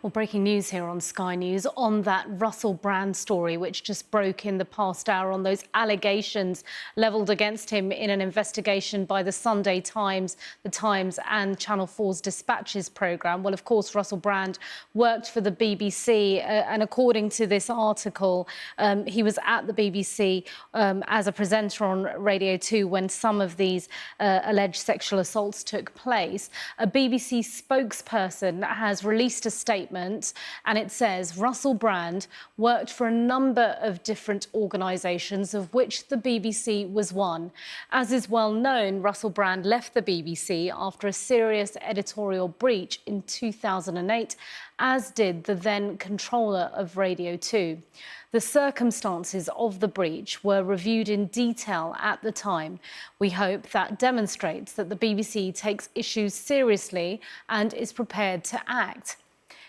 Well, breaking news here on Sky News on that Russell Brand story, which just broke in the past hour on those allegations levelled against him in an investigation by the Sunday Times, The Times and Channel 4's Dispatches programme. Well, of course, Russell Brand worked for the BBC and according to this article, he was at the BBC as a presenter on Radio 2 when some of these alleged sexual assaults took place. A BBC spokesperson has released a statement and it says Russell Brand worked for a number of different organisations, of which the BBC was one. As is well known, Russell Brand left the BBC after a serious editorial breach in 2008, as did the then controller of Radio 2. The circumstances of the breach were reviewed in detail at the time. We hope that demonstrates that the BBC takes issues seriously and is prepared to act.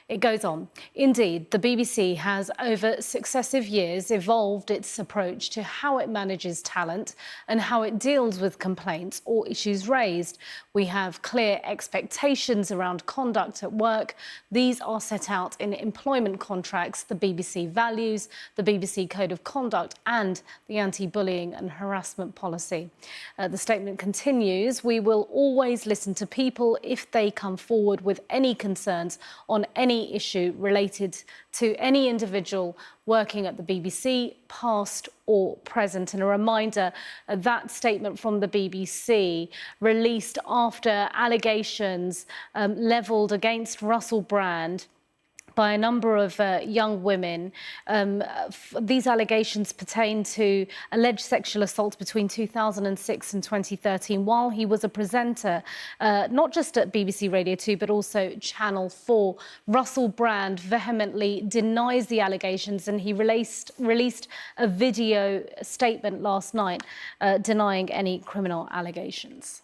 It goes on. Indeed, the BBC has over successive years evolved its approach to how it manages talent and how it deals with complaints or issues raised. We have clear expectations around conduct at work. These are set out in employment contracts, the BBC values, the BBC Code of Conduct and the anti-bullying and harassment policy. The statement continues, we will always listen to people if they come forward with any concerns on any issue related to any individual working at the BBC, past or present. And a reminder, that statement from the BBC released after allegations levelled against Russell Brand by a number of young women. These allegations pertain to alleged sexual assaults between 2006 and 2013 while he was a presenter, not just at BBC Radio 2 but also Channel 4. Russell Brand vehemently denies the allegations and he released a video statement last night denying any criminal allegations.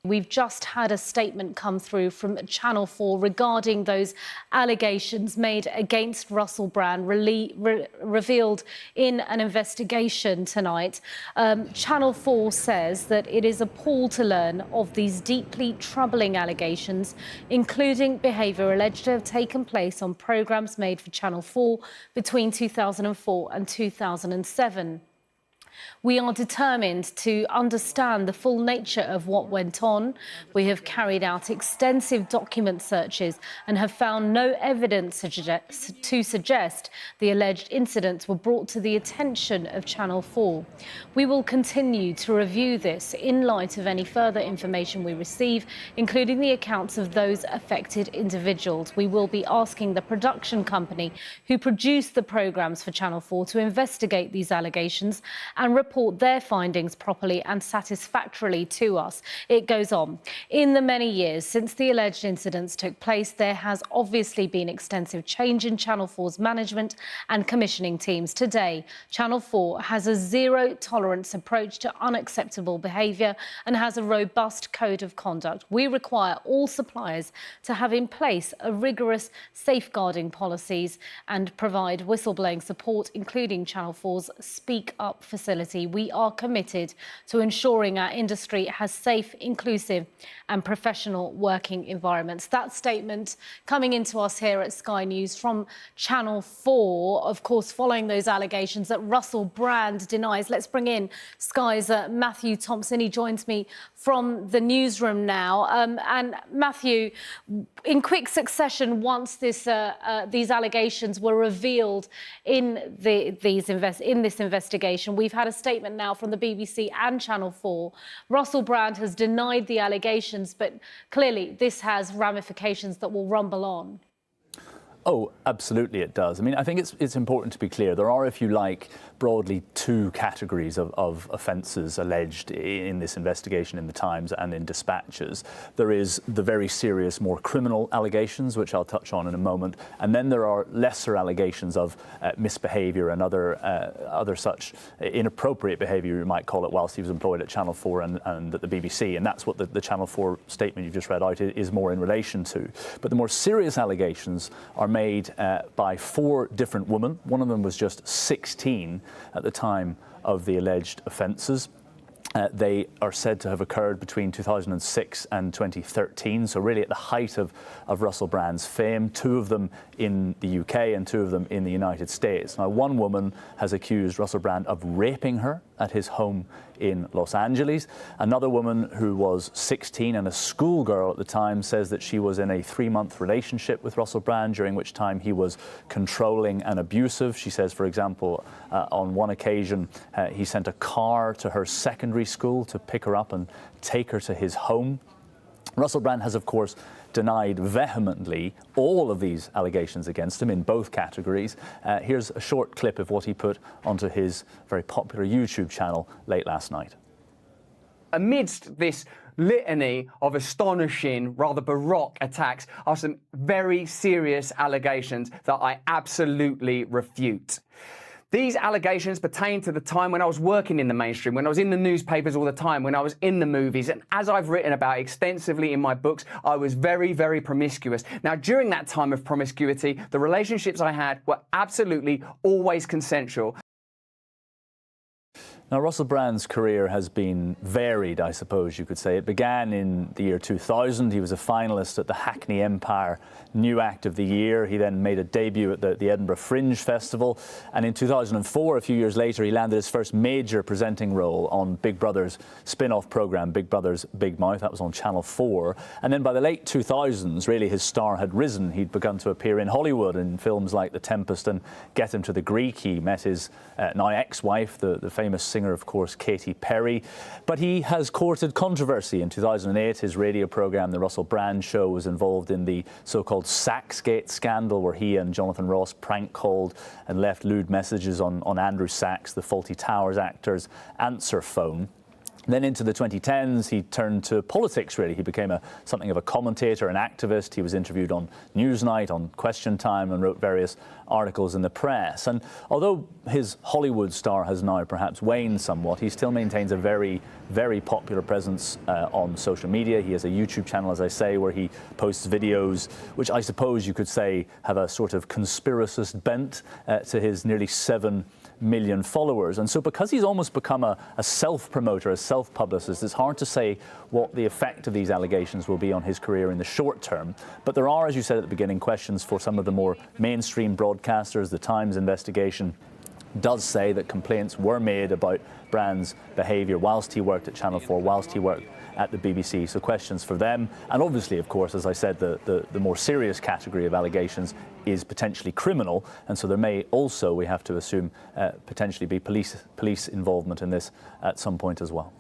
We've just had a statement come through from Channel 4 regarding those allegations made against Russell Brand, revealed in an investigation tonight. Channel 4 says that it is appalled to learn of these deeply troubling allegations, including behaviour alleged to have taken place on programmes made for Channel 4 between 2004 and 2007. We are determined to understand the full nature of what went on. We have carried out extensive document searches and have found no evidence to suggest the alleged incidents were brought to the attention of Channel 4. We will continue to review this in light of any further information we receive, including the accounts of those affected individuals. We will be asking the production company who produced the programmes for Channel 4 to investigate these allegations and report their findings properly and satisfactorily to us. It goes on. In the many years since the alleged incidents took place, there has obviously been extensive change in Channel 4's management and commissioning teams. Today, Channel 4 has a zero-tolerance approach to unacceptable behaviour and has a robust code of conduct. We require all suppliers to have in place a rigorous safeguarding policies and provide whistleblowing support, including Channel 4's Speak Up facility. We are committed to ensuring our industry has safe, inclusive and professional working environments. That statement coming into us here at Sky News from Channel 4, of course, following those allegations that Russell Brand denies. Let's bring in Sky's Matthew Thompson. He joins me from the newsroom now. And Matthew, in quick succession, once these allegations were revealed in this investigation, we've had a statement now from the BBC and Channel 4. Russell Brand has denied the allegations, but clearly this has ramifications that will rumble on. Oh, absolutely it does. I mean, I think it's important to be clear. There are, if you like, broadly two categories of offences alleged in this investigation in the Times and in Dispatches. There is the very serious, more criminal allegations, which I'll touch on in a moment, and then there are lesser allegations of misbehaviour and other such inappropriate behaviour, you might call it, whilst he was employed at Channel 4 and at the BBC, and that's what the Channel 4 statement you've just read out is more in relation to. But the more serious allegations are made by 4 different women. One of them was just 16 at the time of the alleged offences. They are said to have occurred between 2006 and 2013, so really at the height of Russell Brand's fame, 2 of them in the UK and 2 of them in the United States. Now, one woman has accused Russell Brand of raping her at his home in Los Angeles. Another woman, who was 16 and a schoolgirl at the time, says that she was in a 3-month relationship with Russell Brand, during which time he was controlling and abusive. She says, for example, on one occasion, he sent a car to her secondary school to pick her up and take her to his home. Russell Brand has, of course, denied vehemently all of these allegations against him in both categories. Here's a short clip of what he put onto his very popular YouTube channel late last night. Amidst this litany of astonishing, rather baroque attacks are some very serious allegations that I absolutely refute. These allegations pertain to the time when I was working in the mainstream, when I was in the newspapers all the time, when I was in the movies, and as I've written about extensively in my books, I was very, very promiscuous. Now, during that time of promiscuity, the relationships I had were absolutely always consensual. Now, Russell Brand's career has been varied, I suppose you could say. It began in the year 2000. He was a finalist at the Hackney Empire New Act of the Year. He then made a debut at the Edinburgh Fringe Festival. And in 2004, a few years later, he landed his first major presenting role on Big Brother's spin-off programme, Big Brother's Big Mouth. That was on Channel 4. And then by the late 2000s, really, his star had risen. He'd begun to appear in Hollywood in films like The Tempest and Get Him to the Greek. He met his now ex-wife, the famous singer, of course, Katy Perry. But he has courted controversy. In 2008, his radio programme, The Russell Brand Show, was involved in the so-called Saxgate scandal, where he and Jonathan Ross prank called and left lewd messages on Andrew Sachs, the Fawlty Towers actor's answer phone. Then into the 2010s, he turned to politics, really. He became something of a commentator, an activist. He was interviewed on Newsnight, on Question Time, and wrote various articles in the press. And although his Hollywood star has now perhaps waned somewhat, he still maintains a very, very popular presence on social media. He has a YouTube channel, as I say, where he posts videos, which I suppose you could say have a sort of conspiracist bent to his nearly 7 million followers. And so because he's almost become a self-promoter, a self-publicist, it's hard to say what the effect of these allegations will be on his career in the short term. But there are, as you said at the beginning, questions for some of the more mainstream broadcasters. The Times investigation does say that complaints were made about Brand's behaviour whilst he worked at Channel 4, whilst he worked at the BBC. So questions for them. And obviously, of course, as I said, the more serious category of allegations is potentially criminal. And so there may also, we have to assume, potentially be police involvement in this at some point as well.